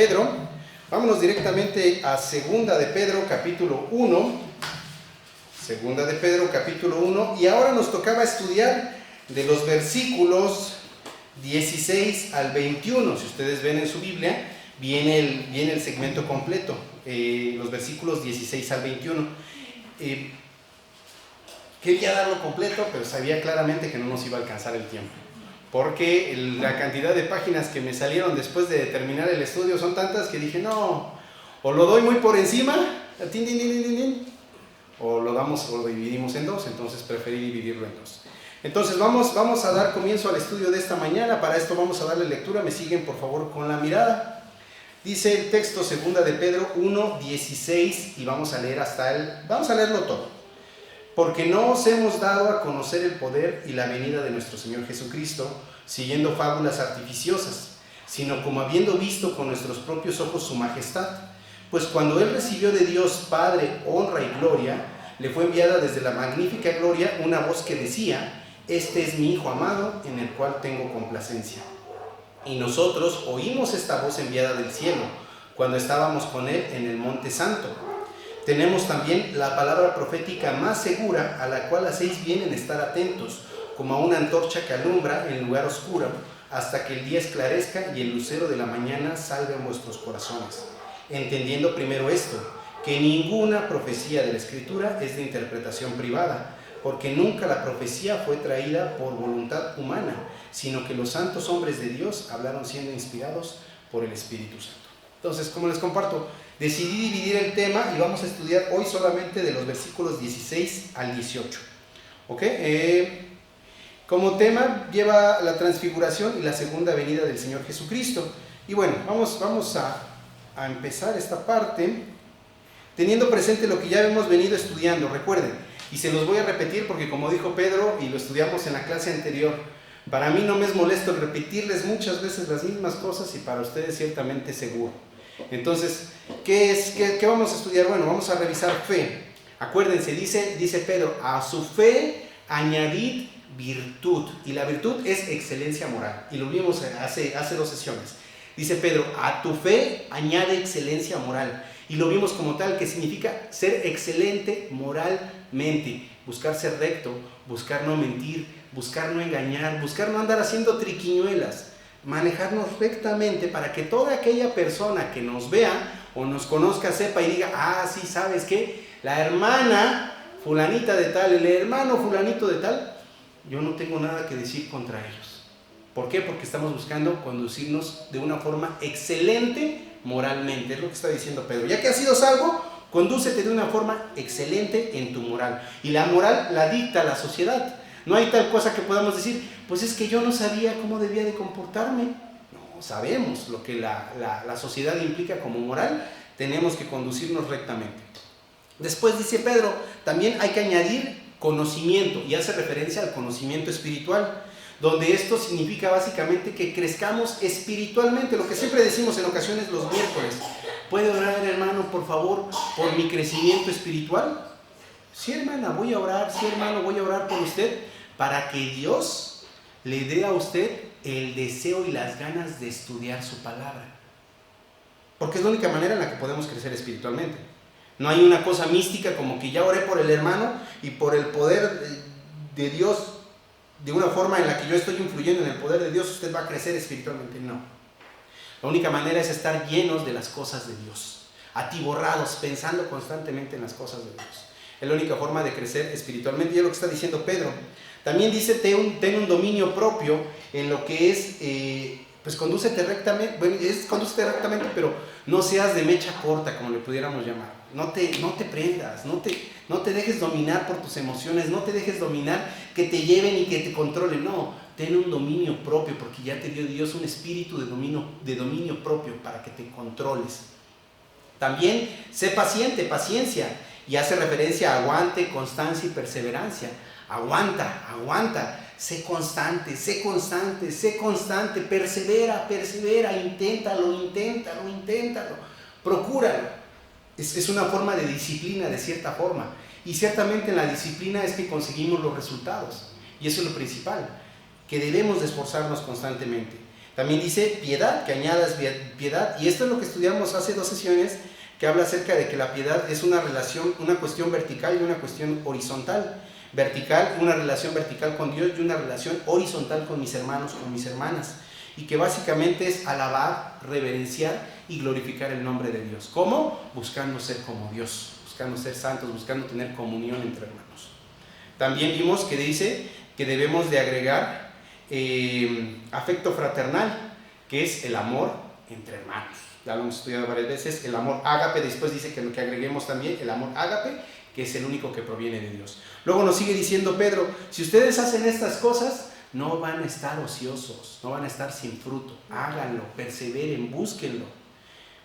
Pedro, vámonos directamente a Segunda de Pedro capítulo 1, Segunda de Pedro capítulo 1, y ahora nos tocaba estudiar de los versículos 16 al 21. Si ustedes ven en su Biblia, viene el segmento completo, los versículos 16 al 21. Quería darlo completo, pero sabía claramente que no nos iba a alcanzar el tiempo, porque la cantidad de páginas que me salieron después de terminar el estudio son tantas que dije, no, o lo doy muy por encima, o lo dividimos en dos. Entonces preferí dividirlo en dos. Entonces vamos a dar comienzo al estudio de esta mañana. Para esto vamos a darle lectura. Me siguen por favor con la mirada. Dice el texto, Segunda de Pedro 1:16, y vamos a leerlo todo. Porque no os hemos dado a conocer el poder y la venida de nuestro Señor Jesucristo, siguiendo fábulas artificiosas, sino como habiendo visto con nuestros propios ojos su majestad. Pues cuando Él recibió de Dios Padre honra y gloria, le fue enviada desde la magnífica gloria una voz que decía: este es mi Hijo amado, en el cual tengo complacencia. Y nosotros oímos esta voz enviada del cielo, cuando estábamos con Él en el Monte Santo. Tenemos también la palabra profética más segura, a la cual hacéis bien en estar atentos, como a una antorcha que alumbra en lugar oscuro, hasta que el día esclarezca y el lucero de la mañana salga en vuestros corazones. Entendiendo primero esto, que ninguna profecía de la Escritura es de interpretación privada, porque nunca la profecía fue traída por voluntad humana, sino que los santos hombres de Dios hablaron siendo inspirados por el Espíritu Santo. Entonces, como les comparto, decidí dividir el tema y vamos a estudiar hoy solamente de los versículos 16 al 18. ¿Ok? Como tema lleva la transfiguración y la segunda venida del Señor Jesucristo. Y bueno, vamos a empezar esta parte teniendo presente lo que ya hemos venido estudiando. Recuerden, y se los voy a repetir porque como dijo Pedro y lo estudiamos en la clase anterior, para mí no me es molesto repetirles muchas veces las mismas cosas y para ustedes ciertamente seguro. Entonces, ¿qué vamos a estudiar? Bueno, vamos a revisar fe. Acuérdense, dice Pedro, a su fe añadid virtud. Y la virtud es excelencia moral. Y lo vimos hace 2 sesiones. Dice Pedro, a tu fe añade excelencia moral. Y lo vimos como tal, que significa ser excelente moralmente. Buscar ser recto, buscar no mentir, buscar no engañar, buscar no andar haciendo triquiñuelas. Manejarnos rectamente para que toda aquella persona que nos vea o nos conozca sepa y diga: ah, sí, ¿sabes qué? La hermana fulanita de tal, el hermano fulanito de tal, yo no tengo nada que decir contra ellos. ¿Por qué? Porque estamos buscando conducirnos de una forma excelente moralmente. Es lo que está diciendo Pedro. Ya que has sido salvo, condúcete de una forma excelente en tu moral. Y la moral la dicta la sociedad. No hay tal cosa que podamos decir, pues es que yo no sabía cómo debía de comportarme. No, sabemos lo que la sociedad implica como moral, tenemos que conducirnos rectamente. Después dice Pedro, también hay que añadir conocimiento, y hace referencia al conocimiento espiritual, donde esto significa básicamente que crezcamos espiritualmente, lo que siempre decimos en ocasiones los miércoles. ¿Puede orar, hermano, por favor, por mi crecimiento espiritual? Sí, hermana, voy a orar. Sí, hermano, voy a orar por usted, para que Dios le dé a usted el deseo y las ganas de estudiar su palabra. Porque es la única manera en la que podemos crecer espiritualmente. No hay una cosa mística como que ya oré por el hermano y por el poder de Dios, de una forma en la que yo estoy influyendo en el poder de Dios, usted va a crecer espiritualmente. No. La única manera es estar llenos de las cosas de Dios, atiborrados, pensando constantemente en las cosas de Dios. Es la única forma de crecer espiritualmente, y es lo que está diciendo Pedro. También dice, ten un dominio propio en lo que es, pues condúcete rectamente, pero no seas de mecha corta, como le pudiéramos llamar. No te prendas, no te dejes dominar por tus emociones, no te dejes dominar, que te lleven y que te controlen. No, ten un dominio propio, porque ya te dio Dios un espíritu de dominio propio para que te controles. También sé paciente, paciencia. Y hace referencia a aguante, constancia y perseverancia. Aguanta, sé constante, persevera, inténtalo, procúralo. Es una forma de disciplina, de cierta forma. Y ciertamente en la disciplina es que conseguimos los resultados. Y eso es lo principal, que debemos de esforzarnos constantemente. También dice piedad, que añadas piedad. Y esto es lo que estudiamos hace 2 sesiones, que habla acerca de que la piedad es una relación, una cuestión vertical y una cuestión horizontal. Vertical, una relación vertical con Dios y una relación horizontal con mis hermanos, con mis hermanas. Y que básicamente es alabar, reverenciar y glorificar el nombre de Dios. ¿Cómo? Buscando ser como Dios, buscando ser santos, buscando tener comunión entre hermanos. También vimos que dice que debemos de agregar afecto fraternal, que es el amor entre hermanos. Ya lo hemos estudiado varias veces, el amor ágape. Después dice que agreguemos también el amor ágape, que es el único que proviene de Dios. Luego nos sigue diciendo Pedro, si ustedes hacen estas cosas, no van a estar ociosos, no van a estar sin fruto. Háganlo, perseveren, búsquenlo,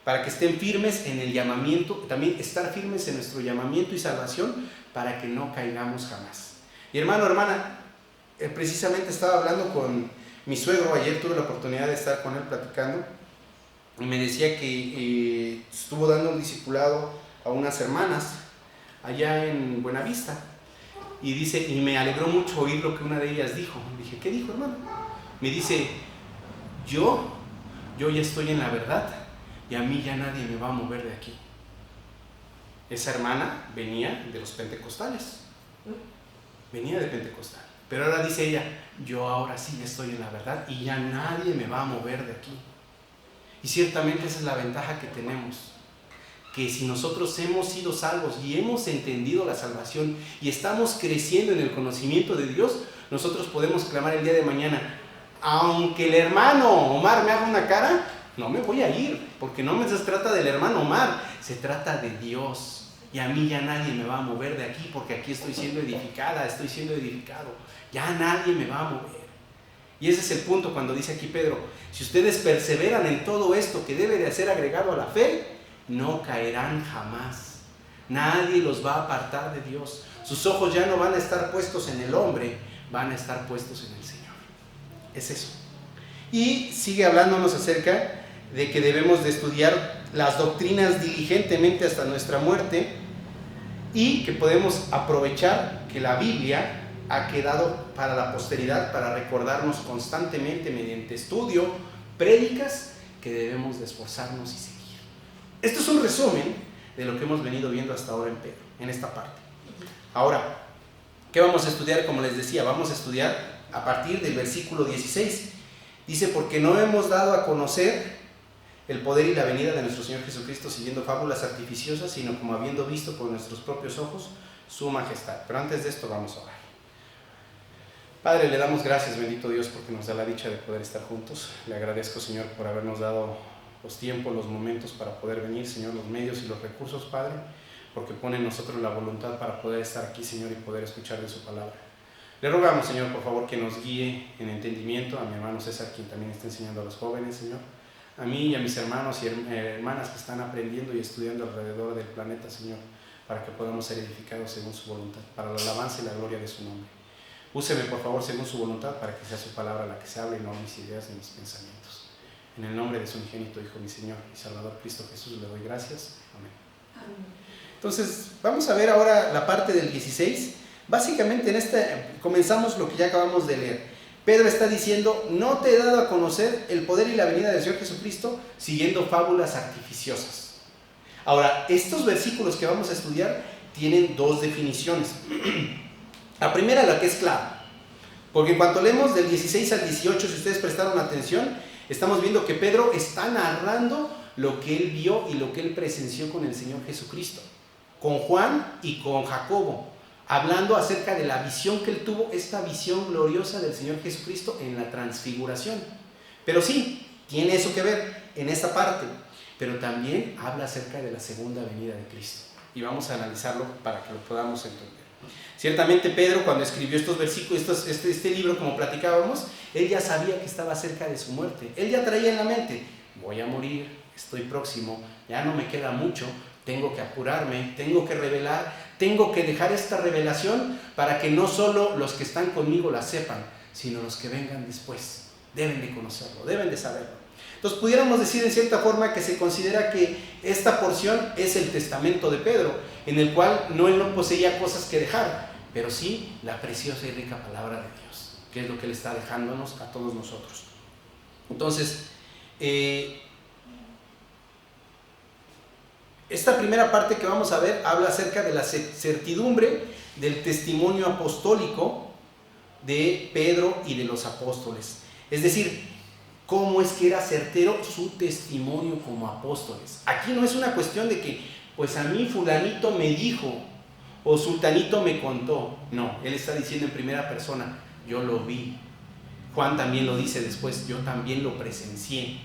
para que estén firmes en el llamamiento, también estar firmes en nuestro llamamiento y salvación, para que no caigamos jamás. Y hermano, hermana, precisamente estaba hablando con mi suegro, ayer tuve la oportunidad de estar con él platicando, y me decía que estuvo dando un discipulado a unas hermanas allá en Buenavista, y dice, y me alegró mucho oír lo que una de ellas dijo. Dije, ¿qué dijo, hermano? Me dice, yo ya estoy en la verdad, y a mí ya nadie me va a mover de aquí. Esa hermana venía de los pentecostales, venía de Pentecostal, pero ahora dice ella, yo ahora sí estoy en la verdad y ya nadie me va a mover de aquí. Y ciertamente esa es la ventaja que tenemos, que si nosotros hemos sido salvos y hemos entendido la salvación y estamos creciendo en el conocimiento de Dios, nosotros podemos clamar el día de mañana, aunque el hermano Omar me haga una cara, no me voy a ir, porque no se trata del hermano Omar, se trata de Dios. Y a mí ya nadie me va a mover de aquí, porque aquí estoy siendo edificada, estoy siendo edificado. Ya nadie me va a mover. Y ese es el punto cuando dice aquí Pedro, si ustedes perseveran en todo esto que debe de ser agregado a la fe, no caerán jamás. Nadie los va a apartar de Dios. Sus ojos ya no van a estar puestos en el hombre, van a estar puestos en el Señor. Es eso. Y sigue hablándonos acerca de que debemos de estudiar las doctrinas diligentemente hasta nuestra muerte, y que podemos aprovechar que la Biblia ha quedado para la posteridad, para recordarnos constantemente mediante estudio, prédicas, que debemos de esforzarnos y seguir. Esto es un resumen de lo que hemos venido viendo hasta ahora en Pedro, en esta parte. Ahora, ¿qué vamos a estudiar? Como les decía, vamos a estudiar a partir del versículo 16. Dice, porque no hemos dado a conocer el poder y la venida de nuestro Señor Jesucristo siguiendo fábulas artificiosas, sino como habiendo visto con nuestros propios ojos su majestad. Pero antes de esto vamos a orar. Padre, le damos gracias, bendito Dios, porque nos da la dicha de poder estar juntos. Le agradezco, Señor, por habernos dado los tiempos, los momentos para poder venir, Señor, los medios y los recursos, Padre, porque pone en nosotros la voluntad para poder estar aquí, Señor, y poder escuchar de su palabra. Le rogamos, Señor, por favor, que nos guíe en entendimiento, a mi hermano César, quien también está enseñando a los jóvenes, Señor, a mí y a mis hermanos y hermanas que están aprendiendo y estudiando alrededor del planeta, Señor, para que podamos ser edificados según su voluntad, para la alabanza y la gloria de su nombre. Úseme, por favor, según su voluntad, para que sea su palabra la que se hable y no mis ideas ni mis pensamientos. En el nombre de su unigénito Hijo, mi Señor y Salvador Cristo Jesús, le doy gracias. Amén. Amén. Entonces, vamos a ver ahora la parte del 16. Básicamente comenzamos lo que ya acabamos de leer. Pedro está diciendo, no te he dado a conocer el poder y la venida del Señor Jesucristo siguiendo fábulas artificiosas. Ahora, estos versículos que vamos a estudiar tienen 2 definiciones. La primera, la que es clara, porque en cuanto leemos del 16 al 18, si ustedes prestaron atención, estamos viendo que Pedro está narrando lo que él vio y lo que él presenció con el Señor Jesucristo, con Juan y con Jacobo, hablando acerca de la visión que él tuvo, esta visión gloriosa del Señor Jesucristo en la transfiguración. Pero sí, tiene eso que ver en esta parte, pero también habla acerca de la segunda venida de Cristo. Y vamos a analizarlo para que lo podamos entender. Ciertamente Pedro, cuando escribió estos versículos, este libro, como platicábamos, él ya sabía que estaba cerca de su muerte. Él ya traía en la mente, voy a morir, estoy próximo, ya no me queda mucho, tengo que apurarme, tengo que revelar, tengo que dejar esta revelación para que no solo los que están conmigo la sepan, sino los que vengan después. Deben de conocerlo, deben de saberlo. Entonces pudiéramos decir en cierta forma que se considera que esta porción es el testamento de Pedro, en el cual él no poseía cosas que dejar, pero sí la preciosa y rica palabra de Dios, que es lo que él está dejándonos a todos nosotros. Entonces, esta primera parte que vamos a ver habla acerca de la certidumbre del testimonio apostólico de Pedro y de los apóstoles. Es decir, cómo es que era certero su testimonio como apóstoles. Aquí no es una cuestión de que, pues a mí fulanito me dijo o sultanito me contó. No, él está diciendo en primera persona, yo lo vi. Juan también lo dice después, yo también lo presencié.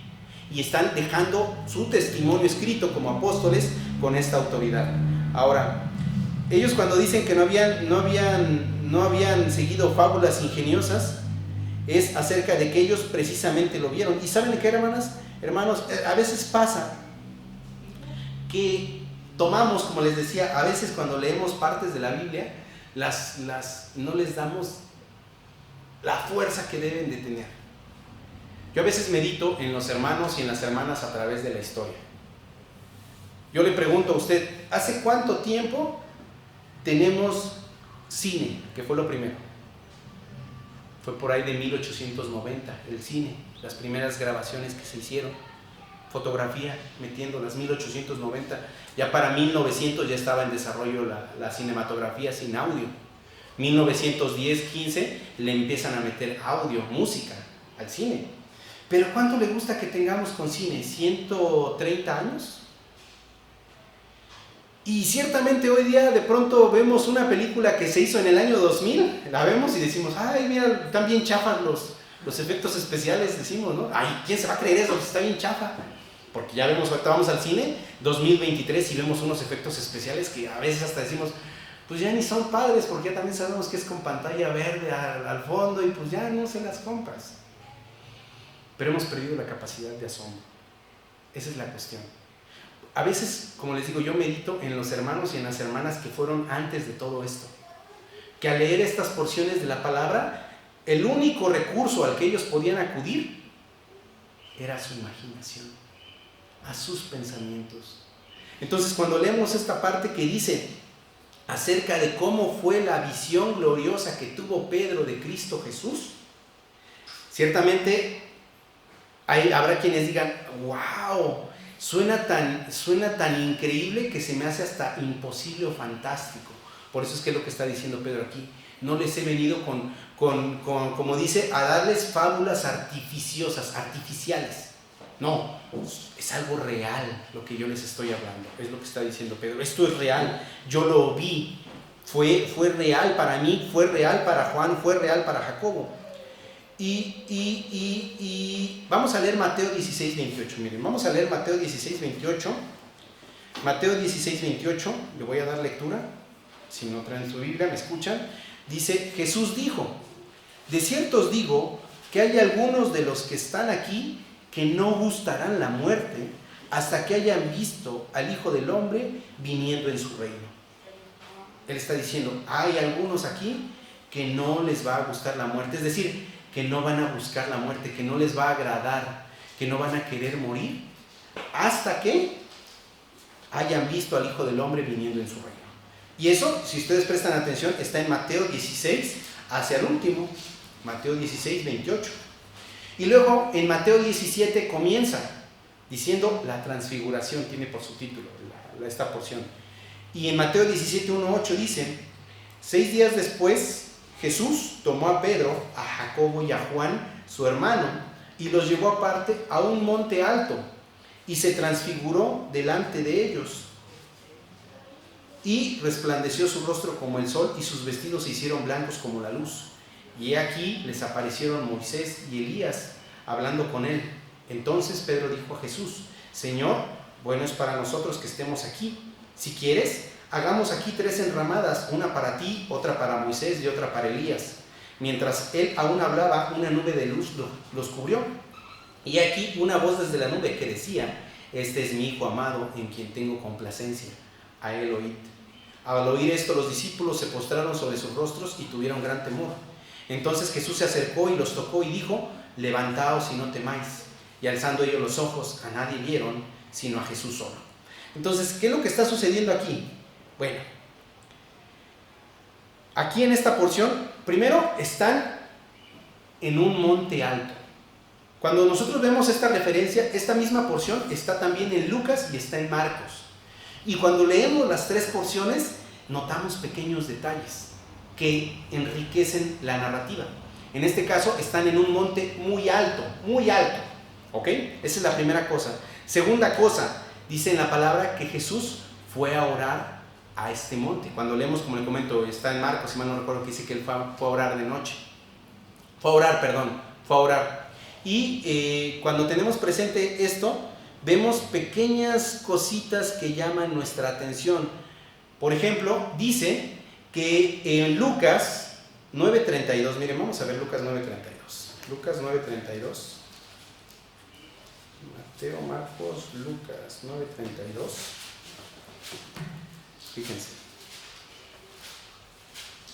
Y están dejando su testimonio escrito como apóstoles con esta autoridad. Ahora, ellos cuando dicen que no habían seguido fábulas ingeniosas, es acerca de que ellos precisamente lo vieron. ¿Y saben qué, hermanos? A veces pasa que tomamos, como les decía, a veces cuando leemos partes de la Biblia, no les damos la fuerza que deben de tener. Yo a veces medito en los hermanos y en las hermanas a través de la historia. Yo le pregunto a usted, ¿hace cuánto tiempo tenemos cine? Que fue lo primero. Fue por ahí de 1890, el cine, las primeras grabaciones que se hicieron. Fotografía, metiendo las 1890. Ya para 1900 ya estaba en desarrollo la cinematografía sin audio. 1910, 15 le empiezan a meter audio, música al cine. Pero ¿cuánto le gusta que tengamos con cine? ¿130 años? Y ciertamente hoy día de pronto vemos una película que se hizo en el año 2000, la vemos y decimos, ay, mira, están bien chafas los efectos especiales, decimos, ¿no? Ay, ¿quién se va a creer eso? Está bien chafa. Porque ya vemos, ahorita vamos al cine, 2023, y vemos unos efectos especiales que a veces hasta decimos, pues ya ni son padres, porque ya también sabemos que es con pantalla verde al fondo, y pues ya no se las compras. Pero hemos perdido la capacidad de asombro. Esa es la cuestión. A veces, como les digo, yo medito en los hermanos y en las hermanas que fueron antes de todo esto. Que al leer estas porciones de la palabra, el único recurso al que ellos podían acudir era su imaginación, a sus pensamientos. Entonces, cuando leemos esta parte que dice acerca de cómo fue la visión gloriosa que tuvo Pedro de Cristo Jesús, ciertamente habrá quienes digan, wow, suena tan increíble que se me hace hasta imposible o fantástico. Por eso es que es lo que está diciendo Pedro aquí. No les he venido como dice, a darles fábulas artificiales. No, es algo real lo que yo les estoy hablando. Es lo que está diciendo Pedro. Esto es real, yo lo vi. Fue real para mí, fue real para Juan, fue real para Jacobo. Y vamos a leer Mateo 16, 28. Miren, vamos a leer Mateo 16, 28. Mateo 16, 28. Le voy a dar lectura. Si no traen su Biblia, me escuchan. Dice, Jesús dijo, de cierto os digo que hay algunos de los que están aquí que no gustarán la muerte hasta que hayan visto al Hijo del Hombre viniendo en su reino. Él está diciendo, hay algunos aquí que no les va a gustar la muerte. Es decir, que no van a buscar la muerte, que no les va a agradar, que no van a querer morir, hasta que hayan visto al Hijo del Hombre viniendo en su reino. Y eso, si ustedes prestan atención, está en Mateo 16, hacia el último, Mateo 16, 28. Y luego en Mateo 17 comienza diciendo la transfiguración, tiene por su título esta porción. Y en Mateo 17, 1, 8 dice, 6 días después, Jesús tomó a Pedro, a Jacobo y a Juan, su hermano, y los llevó aparte a un monte alto, y se transfiguró delante de ellos. Y resplandeció su rostro como el sol, y sus vestidos se hicieron blancos como la luz. Y he aquí les aparecieron Moisés y Elías, hablando con él. Entonces Pedro dijo a Jesús, Señor, bueno es para nosotros que estemos aquí. Si quieres, hagamos aquí 3 enramadas, una para ti, otra para Moisés y otra para Elías. Mientras él aún hablaba, una nube de luz los cubrió. Y aquí una voz desde la nube que decía, este es mi Hijo amado, en quien tengo complacencia, a él oíd. Al oír esto, los discípulos se postraron sobre sus rostros y tuvieron gran temor. Entonces Jesús se acercó y los tocó y dijo, levantaos y no temáis. Y alzando ellos los ojos, a nadie vieron, sino a Jesús solo. Entonces, ¿qué es lo que está sucediendo aquí? Bueno, aquí en esta porción, primero están en un monte alto. Cuando nosotros vemos esta referencia, esta misma porción está también en Lucas y está en Marcos. Y cuando leemos las tres porciones, notamos pequeños detalles que enriquecen la narrativa. En este caso, están en un monte muy alto, ¿ok? Esa es la primera cosa. Segunda cosa, dice en la palabra que Jesús fue a orar a este monte. Cuando leemos, como le comento, está en Marcos, si mal no recuerdo, que dice que él fue a orar de noche. Fue a orar. Y cuando tenemos presente esto, vemos pequeñas cositas que llaman nuestra atención. Por ejemplo, dice que en Lucas 9:32, miren, vamos a ver Lucas 9:32. Lucas 9:32. Mateo, Marcos, Lucas 9:32. Fíjense.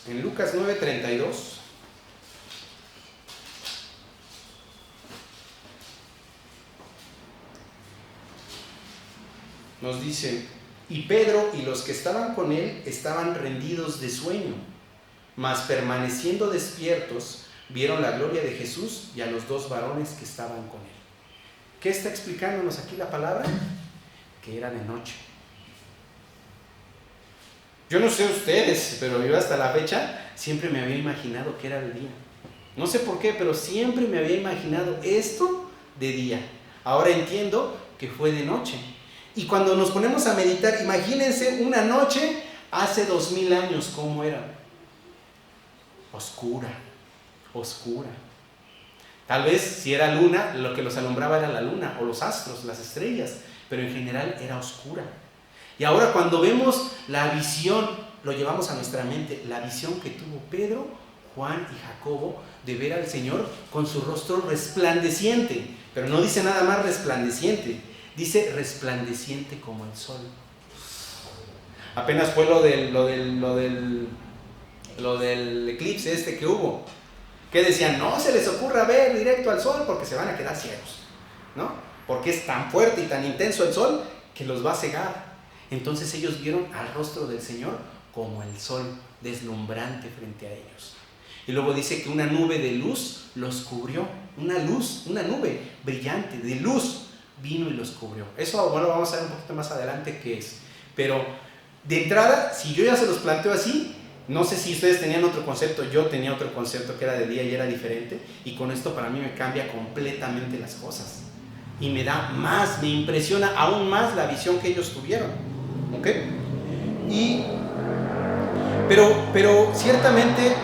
En Lucas 9:32 nos dice: y Pedro y los que estaban con él estaban rendidos de sueño, mas permaneciendo despiertos, vieron la gloria de Jesús y a los dos varones que estaban con él. ¿Qué está explicándonos aquí la palabra? Que era de noche. Yo no sé ustedes, pero yo hasta la fecha siempre me había imaginado que era de día. No sé por qué, pero siempre me había imaginado esto de día. Ahora entiendo que fue de noche. Y cuando nos ponemos a meditar, imagínense una noche hace 2000 años, ¿cómo era? Oscura. Tal vez si era luna, lo que los alumbraba era la luna, o los astros, las estrellas, pero en general era oscura. Y ahora cuando vemos la visión, lo llevamos a nuestra mente, la visión que tuvo Pedro, Juan y Jacobo de ver al Señor con su rostro resplandeciente, pero no dice nada más resplandeciente, dice resplandeciente como el sol. Apenas fue lo del eclipse este que hubo, que decían, no se les ocurra ver directo al sol porque se van a quedar ciegos, ¿no? Porque es tan fuerte y tan intenso el sol que los va a cegar. Entonces ellos vieron al rostro del Señor como el sol, deslumbrante frente a ellos. Y luego dice que una nube de luz los cubrió, una nube brillante de luz vino y los cubrió. Eso, bueno, vamos a ver un poquito más adelante qué es. Pero de entrada, si yo ya se los planteo así, no sé si ustedes tenían otro concepto, yo tenía otro concepto que era de día y era diferente, y con esto para mí me cambia completamente las cosas. Y me da más, me impresiona aún más la visión que ellos tuvieron. ¿Ok? Pero ciertamente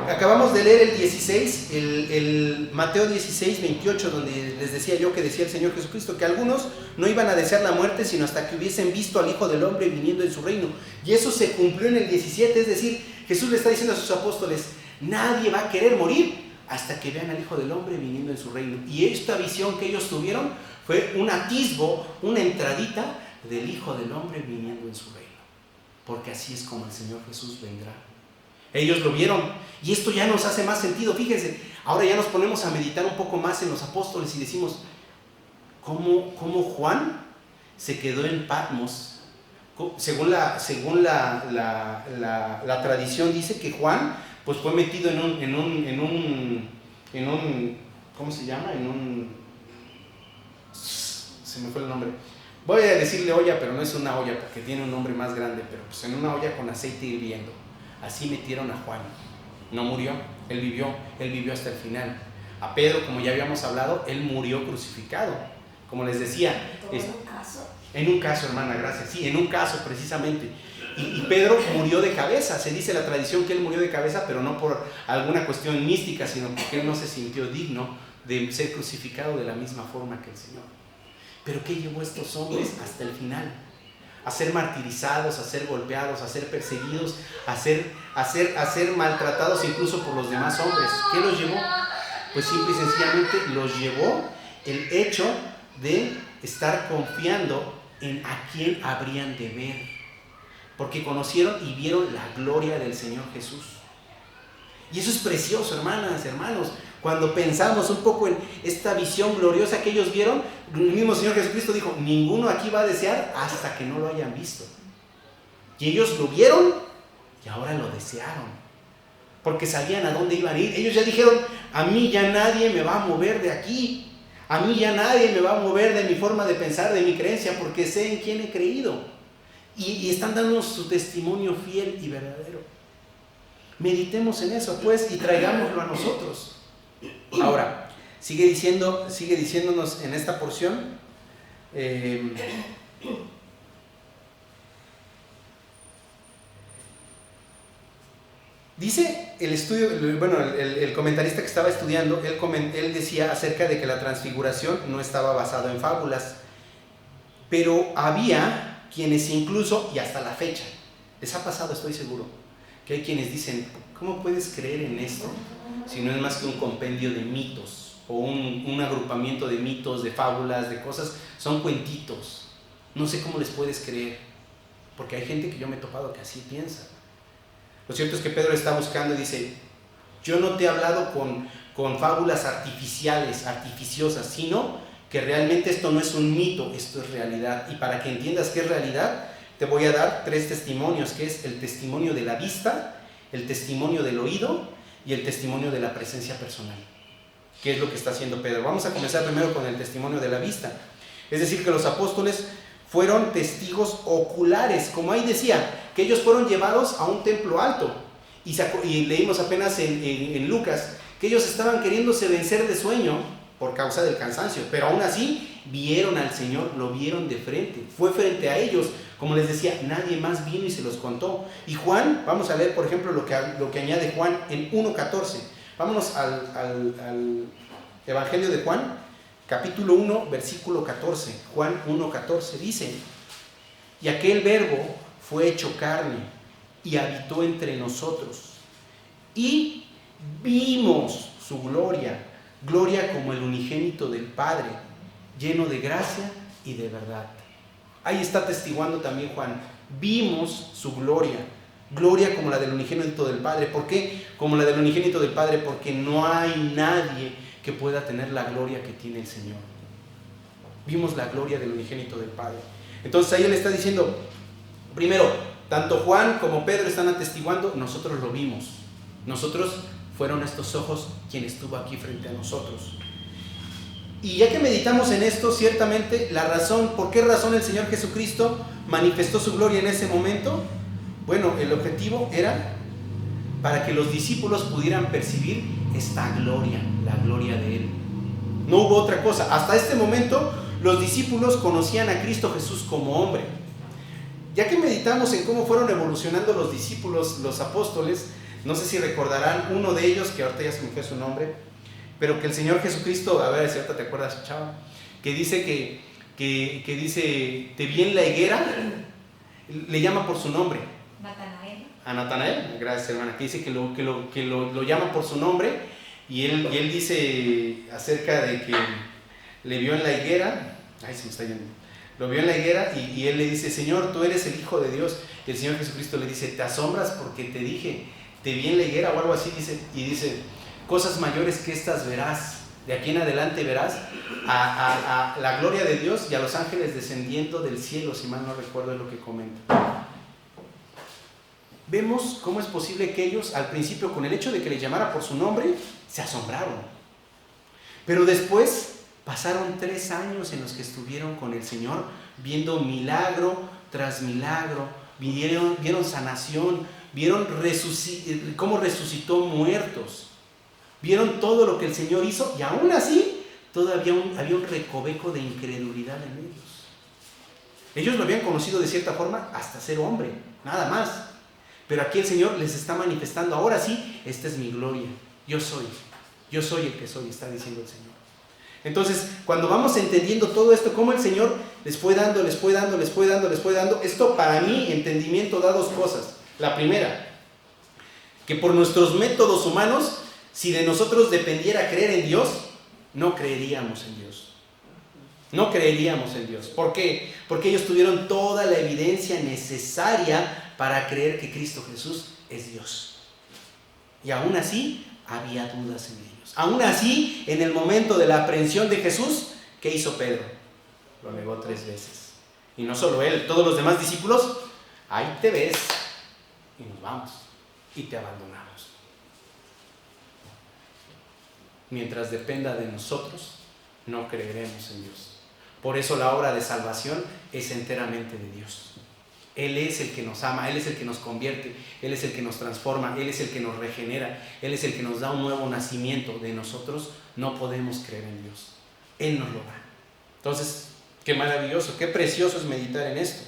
acabamos de leer el 16, el Mateo 16:28, donde les decía yo que decía el Señor Jesucristo que algunos no iban a desear la muerte sino hasta que hubiesen visto al Hijo del Hombre viniendo en su reino. Y eso se cumplió en el 17, es decir, Jesús le está diciendo a sus apóstoles, nadie va a querer morir hasta que vean al Hijo del Hombre viniendo en su reino. Y esta visión que ellos tuvieron fue un atisbo, una entradita del Hijo del Hombre viniendo en su reino. Porque así es como el Señor Jesús vendrá. Ellos lo vieron y esto ya nos hace más sentido. Fíjense, ahora ya nos ponemos a meditar un poco más en los apóstoles y decimos, ¿cómo Juan se quedó en Patmos? Según la tradición dice que Juan pues fue metido en un ¿cómo se llama? Se me fue el nombre. Voy a decirle olla, pero no es una olla porque tiene un nombre más grande, pero pues en una olla con aceite hirviendo. Así metieron a Juan. No murió, él vivió hasta el final. A Pedro, como ya habíamos hablado, él murió crucificado. Como les decía, en un caso, hermana, gracias. Sí, en un caso precisamente. Y Pedro murió de cabeza. Se dice la tradición que él murió de cabeza, pero no por alguna cuestión mística, sino porque él no se sintió digno de ser crucificado de la misma forma que el Señor. Pero ¿qué llevó a estos hombres hasta el final? A ser martirizados, a ser golpeados, a ser perseguidos, a ser maltratados incluso por los demás hombres. ¿Qué los llevó? Pues simple y sencillamente los llevó el hecho de estar confiando en a quién habrían de ver. Porque conocieron y vieron la gloria del Señor Jesús. Y eso es precioso, hermanas, hermanos. Cuando pensamos un poco en esta visión gloriosa que ellos vieron, el mismo Señor Jesucristo dijo, ninguno aquí va a desear hasta que no lo hayan visto. Y ellos lo vieron y ahora lo desearon, porque sabían a dónde iban a ir. Ellos ya dijeron, a mí ya nadie me va a mover de aquí. A mí ya nadie me va a mover de mi forma de pensar, de mi creencia, porque sé en quién he creído. Y están dando su testimonio fiel y verdadero. Meditemos en eso, pues, y traigámoslo a nosotros. Ahora, sigue diciéndonos en esta porción, dice el estudio, bueno, el comentarista que estaba estudiando, él decía acerca de que la transfiguración no estaba basada en fábulas, pero había quienes incluso, y hasta la fecha, les ha pasado, estoy seguro, que hay quienes dicen, ¿cómo puedes creer en esto si no es más que un compendio de mitos o un agrupamiento de mitos, de fábulas, de cosas? Son cuentitos, no sé cómo les puedes creer, porque hay gente que yo me he topado que así piensa. Lo cierto es que Pedro está buscando y dice, yo no te he hablado con fábulas artificiales, artificiosas, sino que realmente esto no es un mito, esto es realidad. Y para que entiendas qué es realidad, te voy a dar 3 testimonios, que es el testimonio de la vista, el testimonio del oído y el testimonio de la presencia personal. ¿Qué es lo que está haciendo Pedro? Vamos a comenzar primero con el testimonio de la vista. Es decir, que los apóstoles fueron testigos oculares, como ahí decía, que ellos fueron llevados a un templo alto. Y leímos apenas en Lucas, que ellos estaban queriéndose vencer de sueño por causa del cansancio, pero aún así vieron al Señor, lo vieron de frente, fue frente a ellos. Como les decía, nadie más vino y se los contó. Y Juan, vamos a ver por ejemplo lo que añade Juan en 1:14. Vámonos al Evangelio de Juan, capítulo 1, versículo 14. Juan 1:14 dice, y aquel verbo fue hecho carne y habitó entre nosotros. Y vimos su gloria, gloria como el unigénito del Padre, lleno de gracia y de verdad. Ahí está testiguando también Juan. Vimos su gloria, gloria como la del unigénito del Padre. ¿Por qué como la del unigénito del Padre? Porque no hay nadie que pueda tener la gloria que tiene el Señor. Vimos la gloria del unigénito del Padre. Entonces ahí él está diciendo, primero, tanto Juan como Pedro están atestiguando, nosotros lo vimos. Nosotros fueron estos ojos quien estuvo aquí frente a nosotros. Y ya que meditamos en esto, ciertamente la razón, ¿por qué razón el Señor Jesucristo manifestó su gloria en ese momento? Bueno, el objetivo era para que los discípulos pudieran percibir esta gloria, la gloria de Él. No hubo otra cosa. Hasta este momento los discípulos conocían a Cristo Jesús como hombre. Ya que meditamos en cómo fueron evolucionando los discípulos, los apóstoles, no sé si recordarán uno de ellos, que ahorita ya se me fue su nombre, pero que el Señor Jesucristo, a ver si ahorita te acuerdas, chava, que dice que dice, te vi en la higuera, le llama por su nombre. Natanael. A Natanael, gracias hermana, que dice que lo llama por su nombre, y él dice acerca de que le vio en la higuera, ay se me está yendo, lo vio en la higuera y él le dice, Señor, tú eres el Hijo de Dios, y el Señor Jesucristo le dice, ¿te asombras porque te dije, te vi en la higuera o algo así? Y dice, cosas mayores que estas verás, de aquí en adelante verás a la gloria de Dios y a los ángeles descendiendo del cielo, si mal no recuerdo lo que comenta. Vemos cómo es posible que ellos, al principio, con el hecho de que le llamara por su nombre, se asombraron. Pero después pasaron 3 años en los que estuvieron con el Señor, viendo milagro tras milagro, vieron sanación, vieron cómo resucitó muertos, vieron todo lo que el Señor hizo, y aún así todavía había un recoveco de incredulidad en ellos. Ellos lo habían conocido de cierta forma hasta ser hombre, nada más. Pero aquí el Señor les está manifestando, ahora sí, esta es mi gloria, yo soy el que soy, está diciendo el Señor. Entonces, cuando vamos entendiendo todo esto, cómo el Señor les fue dando, esto para mi entendimiento da 2 cosas. La primera, que por nuestros métodos humanos, si de nosotros dependiera creer en Dios, no creeríamos en Dios. No creeríamos en Dios. ¿Por qué? Porque ellos tuvieron toda la evidencia necesaria para creer que Cristo Jesús es Dios. Y aún así, había dudas en ellos. Aún así, en el momento de la aprehensión de Jesús, ¿qué hizo Pedro? Lo negó 3 veces. Y no solo él, todos los demás discípulos, ahí te ves, y nos vamos, y te abandonamos. Mientras dependa de nosotros, no creeremos en Dios. Por eso la obra de salvación es enteramente de Dios. Él es el que nos ama, Él es el que nos convierte, Él es el que nos transforma, Él es el que nos regenera, Él es el que nos da un nuevo nacimiento. De nosotros no podemos creer en Dios, Él nos lo da. Entonces, qué maravilloso, qué precioso es meditar en esto.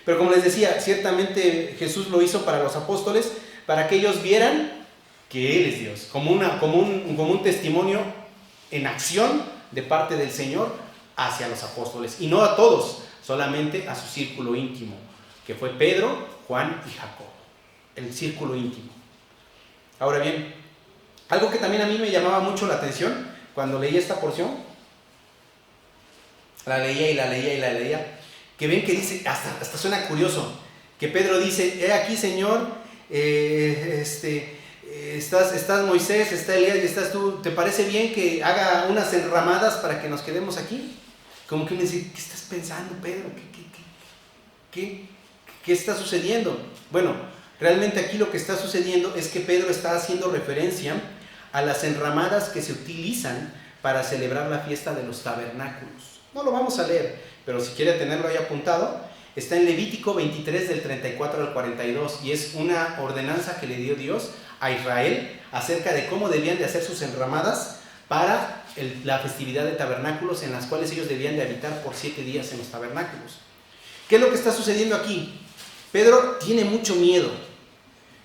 Pero como les decía, ciertamente Jesús lo hizo para los apóstoles, para que ellos vieran que Él es Dios, como un testimonio en acción de parte del Señor hacia los apóstoles, y no a todos, solamente a su círculo íntimo, que fue Pedro, Juan y Jacobo, el círculo íntimo. Ahora bien, algo que también a mí me llamaba mucho la atención cuando leí esta porción, la leía, que ven que dice, hasta suena curioso, que Pedro dice: he aquí, Señor, estás Moisés, está Elías y estás tú, ¿te parece bien que haga unas enramadas para que nos quedemos aquí? Como que uno dice: ¿qué estás pensando, Pedro? ¿Qué está sucediendo? Bueno, realmente aquí lo que está sucediendo es que Pedro está haciendo referencia a las enramadas que se utilizan para celebrar la fiesta de los tabernáculos. No lo vamos a leer, pero si quiere tenerlo ahí apuntado, está en Levítico 23 del 34 al 42, y es una ordenanza que le dio Dios a Israel acerca de cómo debían de hacer sus enramadas para la festividad de tabernáculos, en las cuales ellos debían de habitar por 7 días en los tabernáculos. ¿Qué es lo que está sucediendo aquí? Pedro tiene mucho miedo,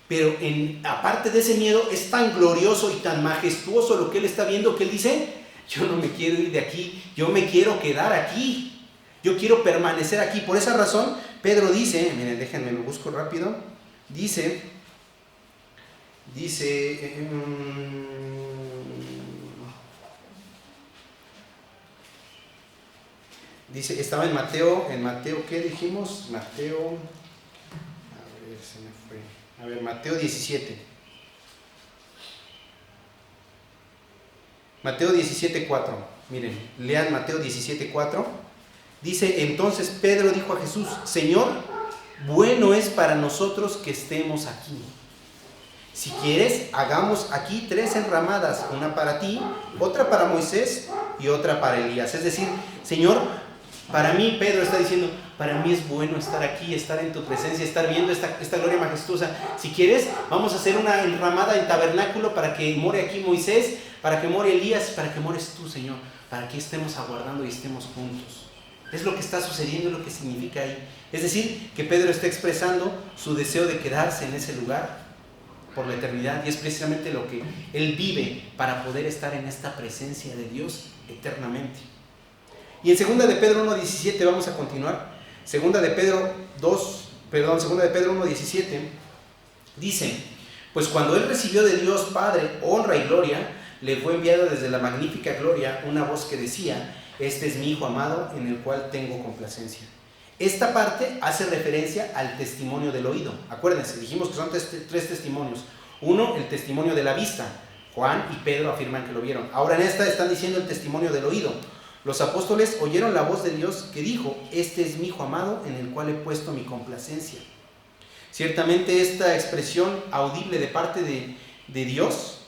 pero aparte de ese miedo es tan glorioso y tan majestuoso lo que él está viendo, que él dice: yo no me quiero ir de aquí, yo me quiero quedar aquí, yo quiero permanecer aquí. Por esa razón Pedro dice, miren, déjenme, lo busco rápido, dice, estaba en Mateo, ¿qué dijimos? Mateo 17. Mateo 17:4. Miren, lean Mateo 17:4. Dice: entonces Pedro dijo a Jesús: Señor, bueno es para nosotros que estemos aquí. Si quieres, hagamos aquí 3 enramadas, una para ti, otra para Moisés y otra para Elías. Es decir, Señor, para mí, Pedro está diciendo, para mí es bueno estar aquí, estar en tu presencia, estar viendo esta gloria majestuosa. Si quieres, vamos a hacer una enramada en tabernáculo para que more aquí Moisés, para que more Elías, para que mores tú, Señor, para que estemos aguardando y estemos juntos. Es lo que está sucediendo, es lo que significa ahí. Es decir, que Pedro está expresando su deseo de quedarse en ese lugar por la eternidad, y es precisamente lo que él vive para poder estar en esta presencia de Dios eternamente. Y en 2 de Pedro 1:17 vamos a continuar. 2 de Pedro 1:17 dice: pues cuando él recibió de Dios Padre honra y gloria, le fue enviada desde la magnífica gloria una voz que decía: este es mi Hijo amado, en el cual tengo complacencia. Esta parte hace referencia al testimonio del oído. Acuérdense, dijimos que son 3 testimonios. Uno, el testimonio de la vista. Juan y Pedro afirman que lo vieron. Ahora en esta están diciendo el testimonio del oído. Los apóstoles oyeron la voz de Dios que dijo: este es mi Hijo amado, en el cual he puesto mi complacencia. Ciertamente esta expresión audible de parte de Dios,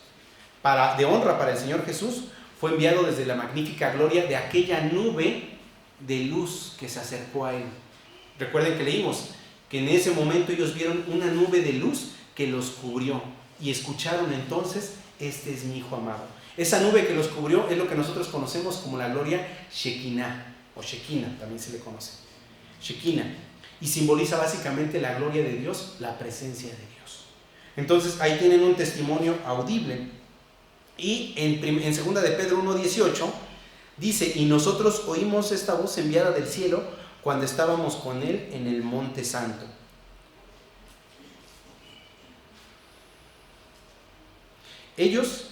de honra para el Señor Jesús, fue enviado desde la magnífica gloria de aquella nube de luz que se acercó a él. Recuerden que leímos que en ese momento ellos vieron una nube de luz que los cubrió, y escucharon entonces: este es mi Hijo amado. Esa nube que los cubrió es lo que nosotros conocemos como la gloria Shekinah, o Shekinah también se le conoce, Shekinah, y simboliza básicamente la gloria de Dios, la presencia de Dios. Entonces ahí tienen un testimonio audible. Y en 2 de Pedro 1:18 dice: y nosotros oímos esta voz enviada del cielo cuando estábamos con él en el monte santo. Ellos,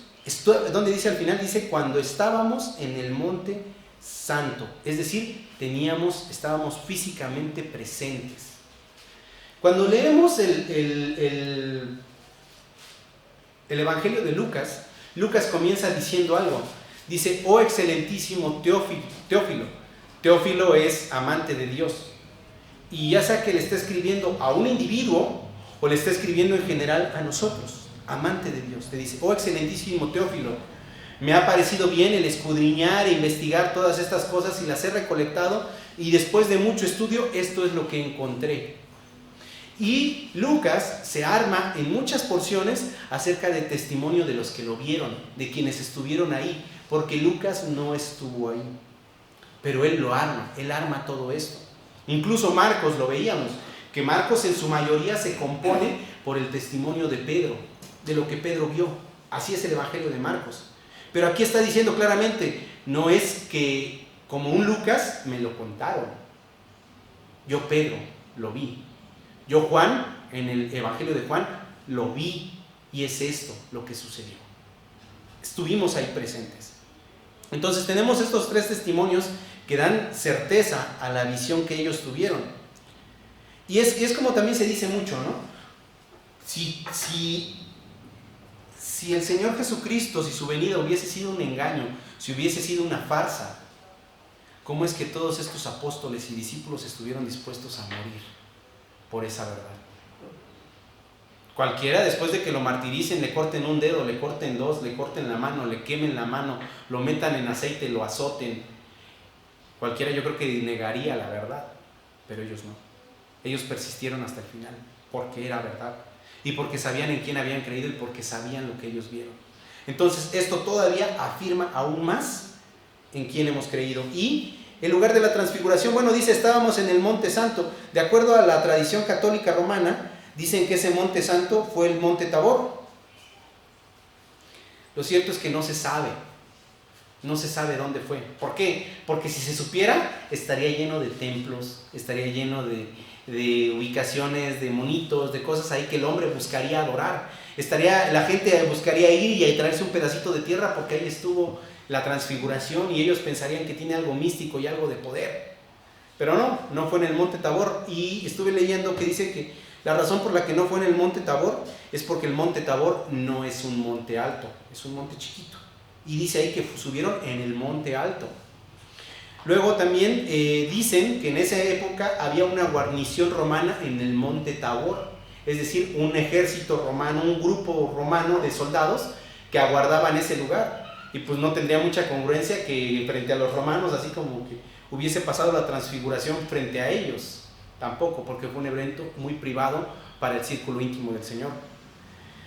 donde dice al final, dice cuando estábamos en el monte santo, es decir, estábamos físicamente presentes. Cuando leemos el Evangelio de Lucas, Lucas comienza diciendo algo. Dice: oh excelentísimo Teófilo. Teófilo es amante de Dios, y ya sea que le está escribiendo a un individuo o le está escribiendo en general a nosotros, amante de Dios. Te dice: oh excelentísimo Teófilo, me ha parecido bien el escudriñar e investigar todas estas cosas y las he recolectado, y después de mucho estudio esto es lo que encontré. Y Lucas se arma en muchas porciones acerca del testimonio de los que lo vieron, de quienes estuvieron ahí, porque Lucas no estuvo ahí, pero él lo arma, él arma todo esto. Incluso Marcos lo veíamos, que Marcos en su mayoría se compone por el testimonio de Pedro, de lo que Pedro vio. Así es el Evangelio de Marcos. Pero aquí está diciendo claramente, no es que como un Lucas me lo contaron. Yo Pedro lo vi. Yo Juan, en el Evangelio de Juan, lo vi, y es esto lo que sucedió. Estuvimos ahí presentes. Entonces tenemos estos tres testimonios que dan certeza a la visión que ellos tuvieron. Y es como también se dice mucho, ¿no? Si el Señor Jesucristo, si su venida hubiese sido un engaño, si hubiese sido una farsa, ¿cómo es que todos estos apóstoles y discípulos estuvieron dispuestos a morir por esa verdad? Cualquiera, después de que lo martiricen, le corten un dedo, le corten dos, le corten la mano, le quemen la mano, lo metan en aceite, lo azoten, cualquiera yo creo que negaría la verdad, pero ellos no. Ellos persistieron hasta el final, porque era verdad, y porque sabían en quién habían creído y porque sabían lo que ellos vieron. Entonces esto todavía afirma aún más en quién hemos creído. Y el lugar de la transfiguración, bueno, dice, estábamos en el Monte Santo. De acuerdo a la tradición católica romana, dicen que ese Monte Santo fue el Monte Tabor. Lo cierto es que no se sabe dónde fue. ¿Por qué? Porque si se supiera, estaría lleno de templos, estaría lleno de ubicaciones, de monitos, de cosas ahí que el hombre buscaría adorar. La gente buscaría ir y traerse un pedacito de tierra porque ahí estuvo la transfiguración, y ellos pensarían que tiene algo místico y algo de poder. Pero no fue en el Monte Tabor. Y estuve leyendo que dice que la razón por la que no fue en el Monte Tabor es porque el Monte Tabor no es un monte alto, es un monte chiquito. Y dice ahí que subieron en el monte alto. Luego también dicen que en esa época había una guarnición romana en el Monte Tabor, es decir, un ejército romano, un grupo romano de soldados que aguardaban ese lugar. Y pues no tendría mucha congruencia que frente a los romanos, así como que hubiese pasado la transfiguración frente a ellos. Tampoco, porque fue un evento muy privado para el círculo íntimo del Señor.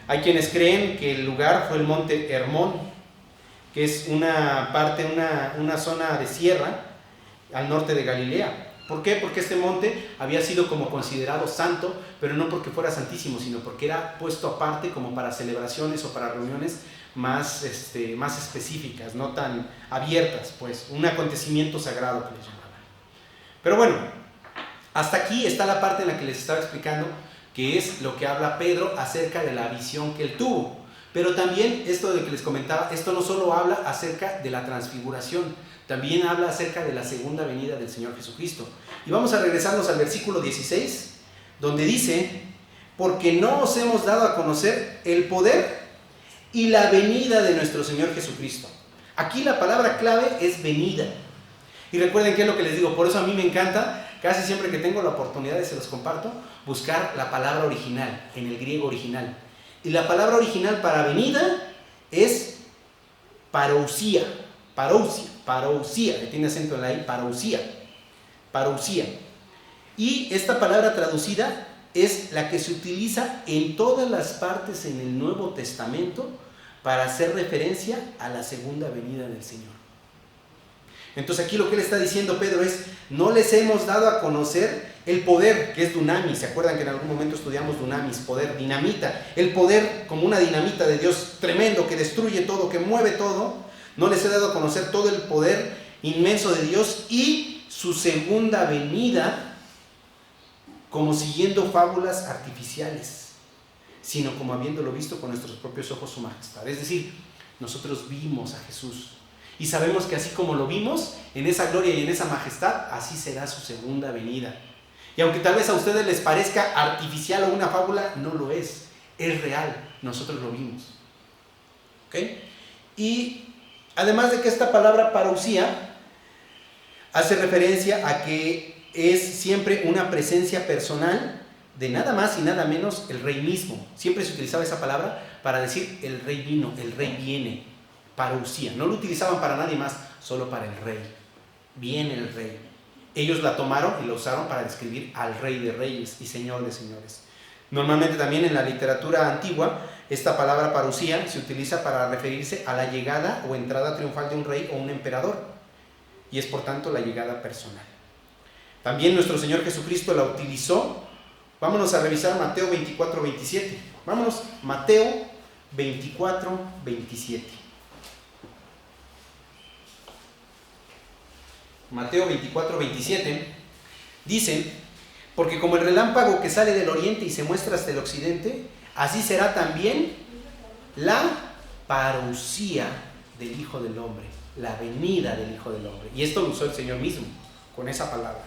Hay quienes creen que el lugar fue el Monte Hermón, que es una zona de sierra al norte de Galilea. ¿Por qué? Porque este monte había sido como considerado santo, pero no porque fuera santísimo, sino porque era puesto aparte como para celebraciones o para reuniones más específicas, no tan abiertas, pues, un acontecimiento sagrado que les llamaban. Pero bueno, hasta aquí está la parte en la que les estaba explicando, que es lo que habla Pedro acerca de la visión que él tuvo. Pero también esto de que les comentaba, esto no solo habla acerca de la transfiguración, también habla acerca de la segunda venida del Señor Jesucristo. Y vamos a regresarnos al versículo 16, donde dice, porque no os hemos dado a conocer el poder y la venida de nuestro Señor Jesucristo. Aquí la palabra clave es venida. Y recuerden qué es lo que les digo, por eso a mí me encanta, casi siempre que tengo la oportunidad y se los comparto, buscar la palabra original, en el griego original. Y la palabra original para venida es parousia, que tiene acento en la I, parousia. Y esta palabra traducida es la que se utiliza en todas las partes en el Nuevo Testamento para hacer referencia a la segunda venida del Señor. Entonces aquí lo que le está diciendo Pedro es, no les hemos dado a conocer el poder, que es dunamis. ¿Se acuerdan que en algún momento estudiamos dunamis, poder, dinamita? El poder como una dinamita de Dios tremendo que destruye todo, que mueve todo. No les he dado a conocer todo el poder inmenso de Dios y su segunda venida como siguiendo fábulas artificiales, sino como habiéndolo visto con nuestros propios ojos su majestad. Es decir, nosotros vimos a Jesús y sabemos que así como lo vimos en esa gloria y en esa majestad, así será su segunda venida. Y aunque tal vez a ustedes les parezca artificial o una fábula, no lo es real, nosotros lo vimos. ¿Ok? Y además de que esta palabra parousia hace referencia a que es siempre una presencia personal de nada más y nada menos el rey mismo. Siempre se utilizaba esa palabra para decir el rey vino, el rey viene. parousia. No lo utilizaban para nadie más, solo para el rey. Viene el rey. Ellos la tomaron y la usaron para describir al rey de reyes y señor de señores. Normalmente también en la literatura antigua, esta palabra parousia se utiliza para referirse a la llegada o entrada triunfal de un rey o un emperador, y es por tanto la llegada personal. También nuestro Señor Jesucristo la utilizó. Vámonos a revisar Mateo 24, 27. Vámonos, Mateo 24, 27. Mateo 24, 27 dice: porque como el relámpago que sale del oriente y se muestra hasta el occidente, así será también la parousia del Hijo del Hombre, la venida del Hijo del Hombre. Y esto lo usó el Señor mismo, con esa palabra.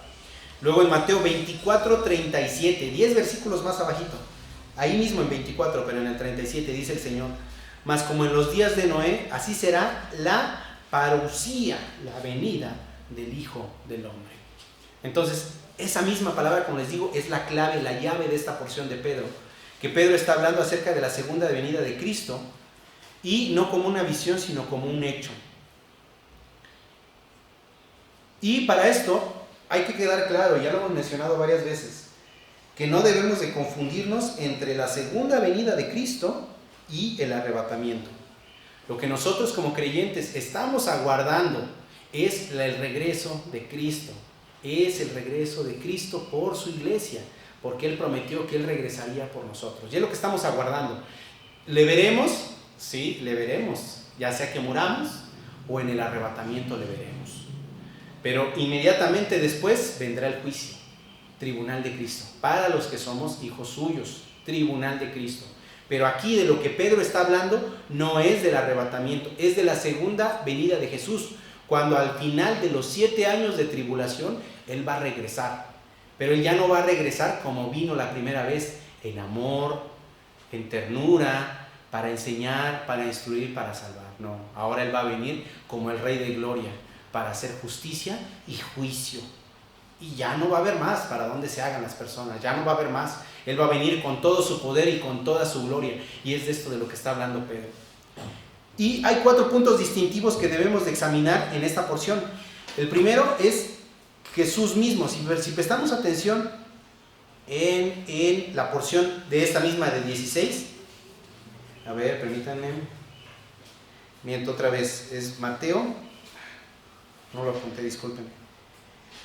Luego en Mateo 24, 37, 10 versículos más abajito, ahí mismo en 24, pero en el 37 dice el Señor: mas como en los días de Noé, así será la parousia, la venida del Hijo del Hombre. Entonces, esa misma palabra, como les digo, es la clave, la llave de esta porción de Pedro, que Pedro está hablando acerca de la segunda venida de Cristo, y no como una visión, sino como un hecho. Y para esto hay que quedar claro, ya lo hemos mencionado varias veces, que no debemos de confundirnos entre la segunda venida de Cristo y el arrebatamiento. Lo que nosotros como creyentes estamos aguardando es el regreso de Cristo. Es el regreso de Cristo por su iglesia, porque Él prometió que Él regresaría por nosotros. Y es lo que estamos aguardando. ¿Le veremos? Sí, le veremos, ya sea que muramos o en el arrebatamiento le veremos. Pero inmediatamente después vendrá el juicio, tribunal de Cristo, para los que somos hijos suyos, tribunal de Cristo. Pero aquí de lo que Pedro está hablando no es del arrebatamiento, es de la segunda venida de Jesús, cuando al final de los 7 años de tribulación, Él va a regresar. Pero Él ya no va a regresar como vino la primera vez, en amor, en ternura, para enseñar, para instruir, para salvar. No, ahora Él va a venir como el Rey de Gloria, para hacer justicia y juicio. Y ya no va a haber más para dónde se hagan las personas, ya no va a haber más. Él va a venir con todo su poder y con toda su gloria. Y es de esto de lo que está hablando Pedro. Y hay 4 puntos distintivos que debemos de examinar en esta porción. El primero es Jesús mismo. Si prestamos atención en la porción de esta misma de 16, a ver, permítanme, miento otra vez, es Mateo, no lo apunté, disculpen,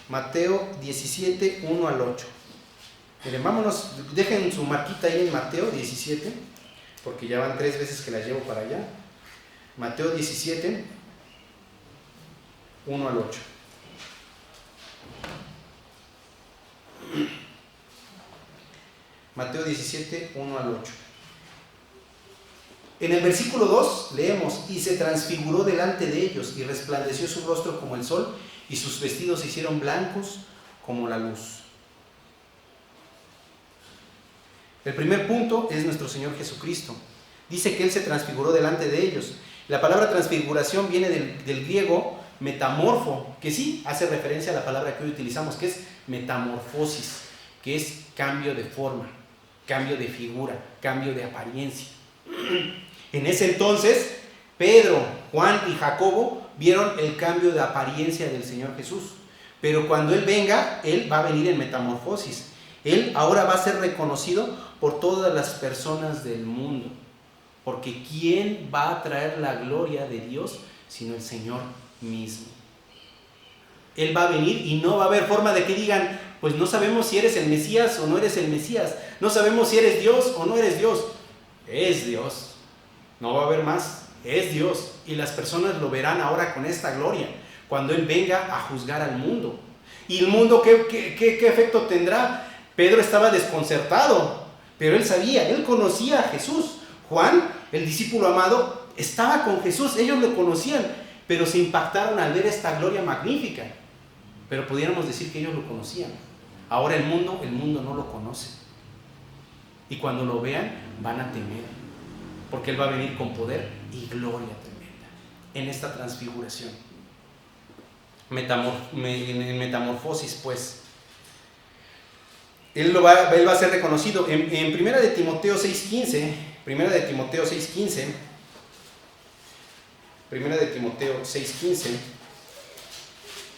Mateo 17, 1 al 8. Miren, vámonos, dejen su marquita ahí en Mateo 17, porque ya van 3 veces que la llevo para allá. Mateo 17, 1 al 8. Mateo 17, 1 al 8. En el versículo 2 leemos: y se transfiguró delante de ellos, y resplandeció su rostro como el sol, y sus vestidos se hicieron blancos como la luz. El primer punto es nuestro Señor Jesucristo. Dice que Él se transfiguró delante de ellos. La palabra transfiguración viene del griego metamorfo, que sí hace referencia a la palabra que hoy utilizamos, que es metamorfosis, que es cambio de forma, cambio de figura, cambio de apariencia. En ese entonces, Pedro, Juan y Jacobo vieron el cambio de apariencia del Señor Jesús. Pero cuando Él venga, Él va a venir en metamorfosis. Él ahora va a ser reconocido por todas las personas del mundo. Porque ¿quién va a traer la gloria de Dios sino el Señor mismo? Él va a venir y no va a haber forma de que digan: pues no sabemos si eres el Mesías o no eres el Mesías. No sabemos si eres Dios o no eres Dios. Es Dios. No va a haber más. Es Dios. Y las personas lo verán ahora con esta gloria, cuando Él venga a juzgar al mundo. ¿Y el mundo qué efecto tendrá? Pedro estaba desconcertado, pero él sabía, él conocía a Jesús. Juan, el discípulo amado, estaba con Jesús, ellos lo conocían, pero se impactaron al ver esta gloria magnífica. Pero pudiéramos decir que ellos lo conocían. Ahora el mundo no lo conoce. Y cuando lo vean, van a temer, porque Él va a venir con poder y gloria tremenda en esta transfiguración. Metamorfosis, pues. Él va a ser reconocido. En Primera de Timoteo 6:15, Primera de Timoteo 6:15,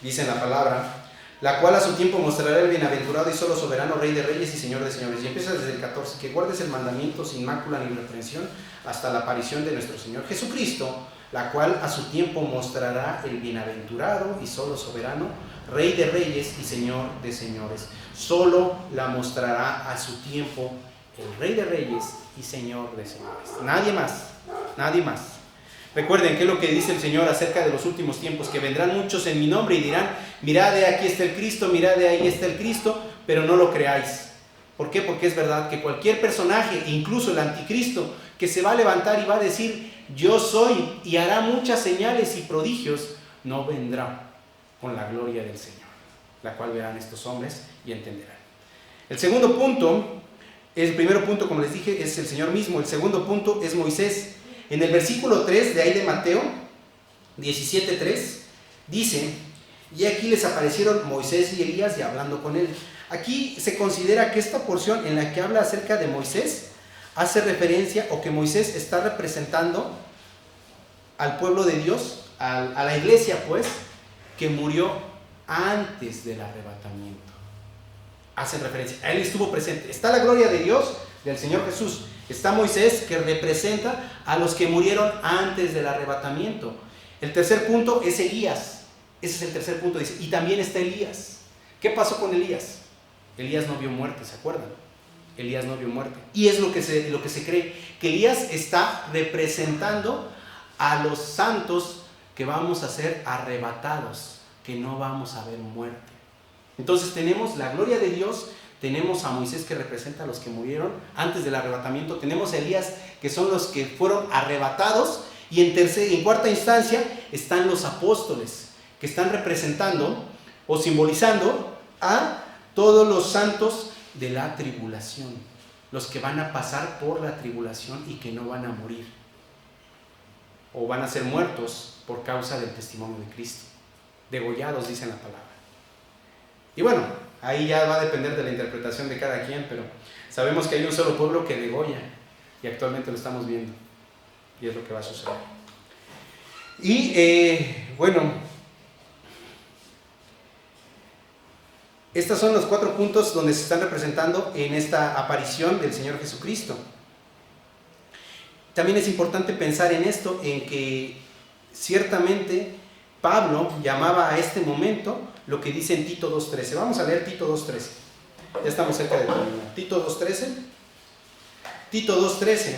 dice en la palabra, la cual a su tiempo mostrará el bienaventurado y solo soberano, Rey de reyes y Señor de señores. Y empieza desde el 14, que guardes el mandamiento sin mácula ni reprensión hasta la aparición de nuestro Señor Jesucristo, la cual a su tiempo mostrará el bienaventurado y solo soberano, Rey de reyes y Señor de señores. Solo la mostrará a su tiempo el Rey de reyes y Señor de señores. Nadie más, nadie más. Recuerden que es lo que dice el Señor acerca de los últimos tiempos, que vendrán muchos en mi nombre y dirán, mirad de aquí está el Cristo, mirad de ahí está el Cristo, pero no lo creáis. ¿Por qué? Porque es verdad que cualquier personaje, incluso el anticristo, que se va a levantar y va a decir, yo soy, y hará muchas señales y prodigios, no vendrá con la gloria del Señor, la cual verán estos hombres y entenderán. El segundo punto, el primero punto, como les dije, es el Señor mismo. El segundo punto es Moisés. En el versículo 3 de ahí de Mateo 17:3 dice, y aquí les aparecieron Moisés y Elías y hablando con él. Aquí se considera que esta porción en la que habla acerca de Moisés hace referencia, o que Moisés está representando al pueblo de Dios, a la iglesia pues, que murió antes del arrebatamiento. Hacen referencia, a él estuvo presente. Está la gloria de Dios, del Señor Jesús. Está Moisés, que representa a los que murieron antes del arrebatamiento. El tercer punto es Elías. Ese es el tercer punto, dice. Y también está Elías. ¿Qué pasó con Elías? Elías no vio muerte, ¿se acuerdan? Elías no vio muerte. Y es lo que se cree, que Elías está representando a los santos que vamos a ser arrebatados, que no vamos a ver muerte. Entonces tenemos la gloria de Dios, tenemos a Moisés que representa a los que murieron antes del arrebatamiento, tenemos a Elías que son los que fueron arrebatados, y en cuarta instancia están los apóstoles que están representando o simbolizando a todos los santos de la tribulación, los que van a pasar por la tribulación y que no van a morir o van a ser muertos por causa del testimonio de Cristo, degollados, dice la palabra. Y bueno, ahí ya va a depender de la interpretación de cada quien, pero sabemos que hay un solo pueblo que degolla, y actualmente lo estamos viendo, y es lo que va a suceder. Y bueno, estos son los 4 puntos donde se están representando en esta aparición del Señor Jesucristo. También es importante pensar en esto, en que ciertamente Pablo llamaba a este momento lo que dice en Tito 2:13. Vamos a leer Tito 2:13. Ya estamos cerca de terminar. Tito 2:13. Tito 2:13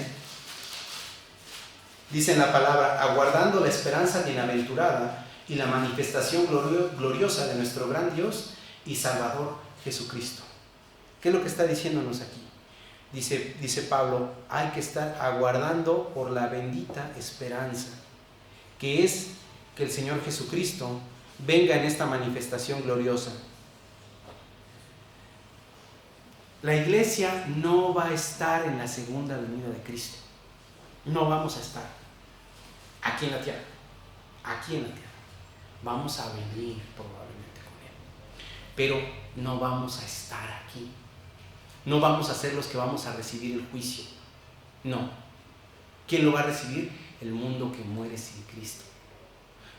dice en la palabra, aguardando la esperanza bienaventurada y la manifestación gloriosa de nuestro gran Dios y Salvador Jesucristo. ¿Qué es lo que está diciéndonos aquí? Dice Pablo, hay que estar aguardando por la bendita esperanza, que es que el Señor Jesucristo venga en esta manifestación gloriosa. La iglesia no va a estar en la segunda venida de Cristo. No vamos a estar aquí en la tierra. Aquí en la tierra. Vamos a venir probablemente con Él. Pero no vamos a estar aquí. No vamos a ser los que vamos a recibir el juicio. No. ¿Quién lo va a recibir? El mundo que muere sin Cristo.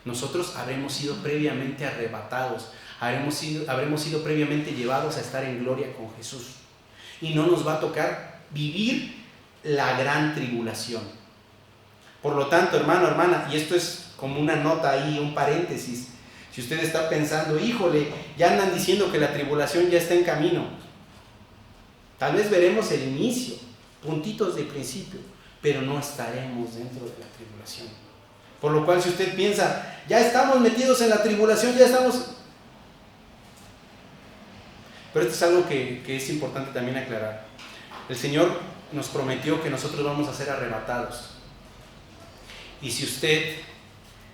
Nosotros habremos sido previamente arrebatados, habremos sido previamente llevados a estar en gloria con Jesús. Y no nos va a tocar vivir la gran tribulación. Por lo tanto, hermano, hermana, y esto es como una nota ahí, un paréntesis. Si usted está pensando, híjole, ya andan diciendo que la tribulación ya está en camino. Tal vez veremos el inicio, puntitos de principio, pero no estaremos dentro de la tribulación. Por lo cual, si usted piensa, ya estamos metidos en la tribulación, ya estamos... Pero esto es algo que es importante también aclarar. El Señor nos prometió que nosotros vamos a ser arrebatados. Y si usted,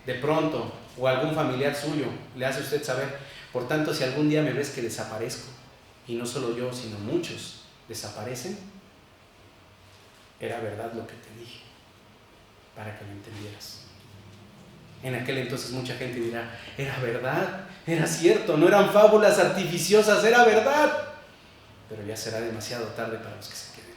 de pronto, o algún familiar suyo, le hace a usted saber, por tanto, si algún día me ves que desaparezco, y no solo yo, sino muchos desaparecen, era verdad lo que te dije, para que lo entendieras. En aquel entonces mucha gente dirá, era verdad, era cierto, no eran fábulas artificiosas, era verdad. Pero ya será demasiado tarde para los que se queden.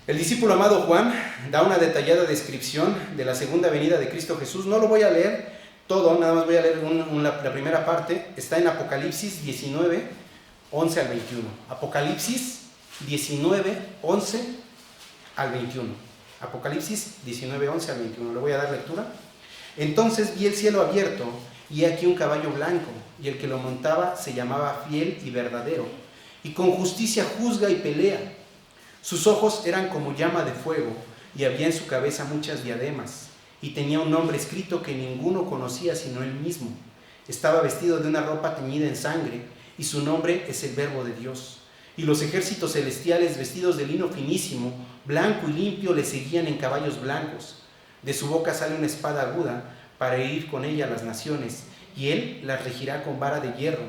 El discípulo amado Juan da una detallada descripción de la segunda venida de Cristo Jesús. No lo voy a leer todo, nada más voy a leer la primera parte. Está en Apocalipsis 19, 11 al 21. Apocalipsis 19, 11 al 21. Apocalipsis 19, 11 al 21. Le voy a dar lectura. Entonces vi el cielo abierto, y aquí un caballo blanco, y el que lo montaba se llamaba Fiel y Verdadero, y con justicia juzga y pelea. Sus ojos eran como llama de fuego, y había en su cabeza muchas diademas, y tenía un nombre escrito que ninguno conocía sino él mismo. Estaba vestido de una ropa teñida en sangre, y su nombre es el Verbo de Dios. Y los ejércitos celestiales, vestidos de lino finísimo, blanco y limpio, le seguían en caballos blancos. De su boca sale una espada aguda para herir con ella a las naciones, y él las regirá con vara de hierro.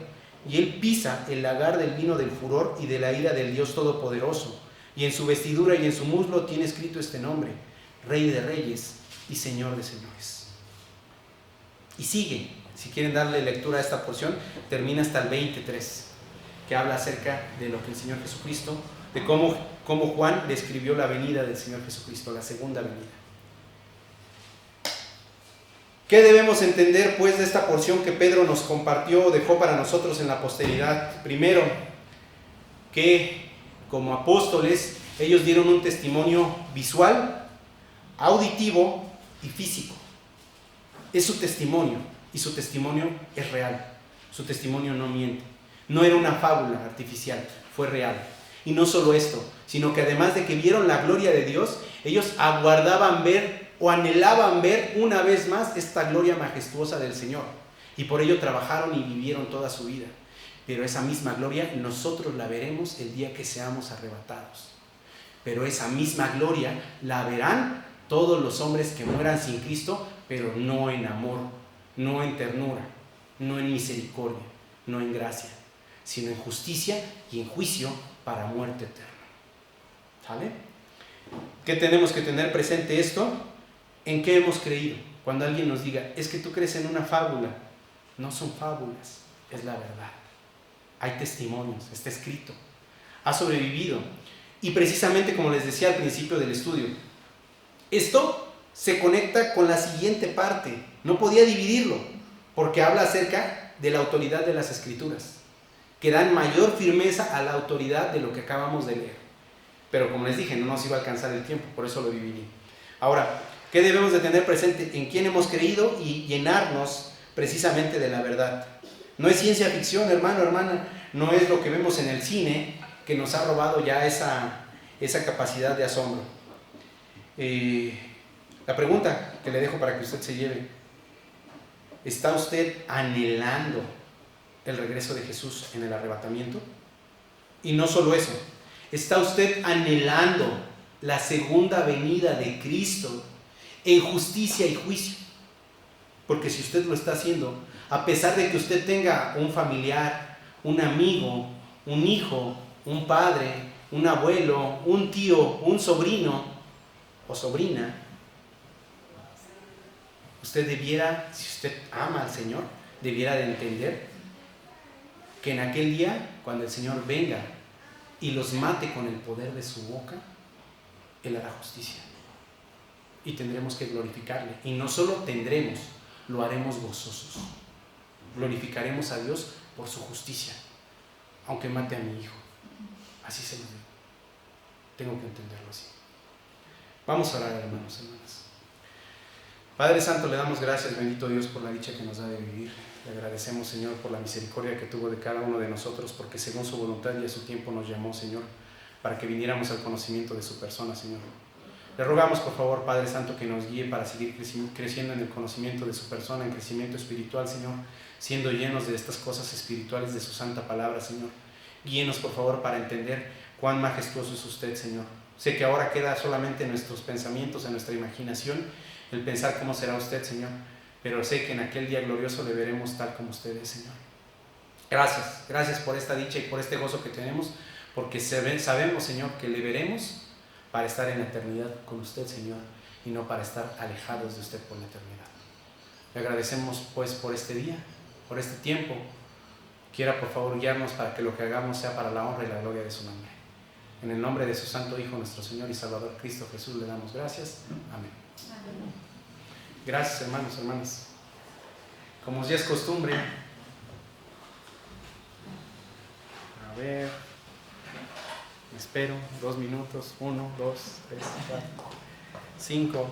Y él pisa el lagar del vino del furor y de la ira del Dios Todopoderoso. Y en su vestidura y en su muslo tiene escrito este nombre: Rey de Reyes y Señor de Señores. Y sigue, si quieren darle lectura a esta porción, termina hasta el 23, que habla acerca de lo que el Señor Jesucristo, de cómo Juan describió la venida del Señor Jesucristo, la segunda venida. ¿Qué debemos entender pues de esta porción que Pedro nos compartió o dejó para nosotros en la posteridad? Primero, que como apóstoles ellos dieron un testimonio visual, auditivo y físico. Es su testimonio, y su testimonio es real. Su testimonio no miente. No era una fábula artificial, fue real. Y no solo esto, sino que además de que vieron la gloria de Dios, ellos aguardaban ver o anhelaban ver una vez más esta gloria majestuosa del Señor, y por ello trabajaron y vivieron toda su vida. Pero esa misma gloria nosotros la veremos el día que seamos arrebatados. Pero esa misma gloria la verán todos los hombres que mueran sin Cristo, pero no en amor, no en ternura, no en misericordia, no en gracia, sino en justicia y en juicio para muerte eterna. ¿Sale? ¿Qué tenemos que tener presente esto? ¿En qué hemos creído? Cuando alguien nos diga, es que tú crees en una fábula, no son fábulas, es la verdad. Hay testimonios, está escrito, ha sobrevivido. Y precisamente como les decía al principio del estudio, esto se conecta con la siguiente parte. No podía dividirlo, porque habla acerca de la autoridad de las Escrituras, que dan mayor firmeza a la autoridad de lo que acabamos de leer. Pero como les dije, no nos iba a alcanzar el tiempo, por eso lo dividí. Ahora, ¿qué debemos de tener presente? En quién hemos creído y llenarnos precisamente de la verdad. No es ciencia ficción, hermano, hermana, no es lo que vemos en el cine que nos ha robado ya esa capacidad de asombro. La pregunta que le dejo para que usted se lleve: ¿está usted anhelando el regreso de Jesús en el arrebatamiento? Y no solo eso, ¿está usted anhelando la segunda venida de Cristo en justicia y juicio? Porque si usted lo está haciendo, a pesar de que usted tenga un familiar, un amigo, un hijo, un padre, un abuelo, un tío, un sobrino o sobrina, usted debiera, si usted ama al Señor, debiera de entender que en aquel día, cuando el Señor venga y los mate con el poder de su boca, Él hará justicia. Y tendremos que glorificarle. Y no solo tendremos, lo haremos gozosos. Glorificaremos a Dios por su justicia, aunque mate a mi hijo. Así se lo digo. Tengo que entenderlo así. Vamos a orar, hermanos, hermanas. Padre Santo, le damos gracias, bendito Dios, por la dicha que nos da de vivir. Le agradecemos, Señor, por la misericordia que tuvo de cada uno de nosotros, porque según su voluntad y a su tiempo nos llamó, Señor, para que viniéramos al conocimiento de su persona, Señor. Le rogamos, por favor, Padre Santo, que nos guíe para seguir creciendo en el conocimiento de su persona, en crecimiento espiritual, Señor, siendo llenos de estas cosas espirituales de su santa palabra, Señor. Guíenos, por favor, para entender cuán majestuoso es usted, Señor. Sé que ahora queda solamente en nuestros pensamientos, en nuestra imaginación, el pensar cómo será usted, Señor, pero sé que en aquel día glorioso le veremos tal como usted es, Señor. Gracias por esta dicha y por este gozo que tenemos, porque sabemos, Señor, que le veremos para estar en la eternidad con usted, Señor, y no para estar alejados de usted por la eternidad. Le agradecemos, pues, por este día, por este tiempo. Quiera, por favor, guiarnos para que lo que hagamos sea para la honra y la gloria de su nombre. En el nombre de su Santo Hijo, nuestro Señor y Salvador Cristo Jesús, le damos gracias. Amén. Gracias, hermanos, hermanas. Como ya es costumbre, a ver, espero 2 minutos, 1, 2, 3, 4, 5.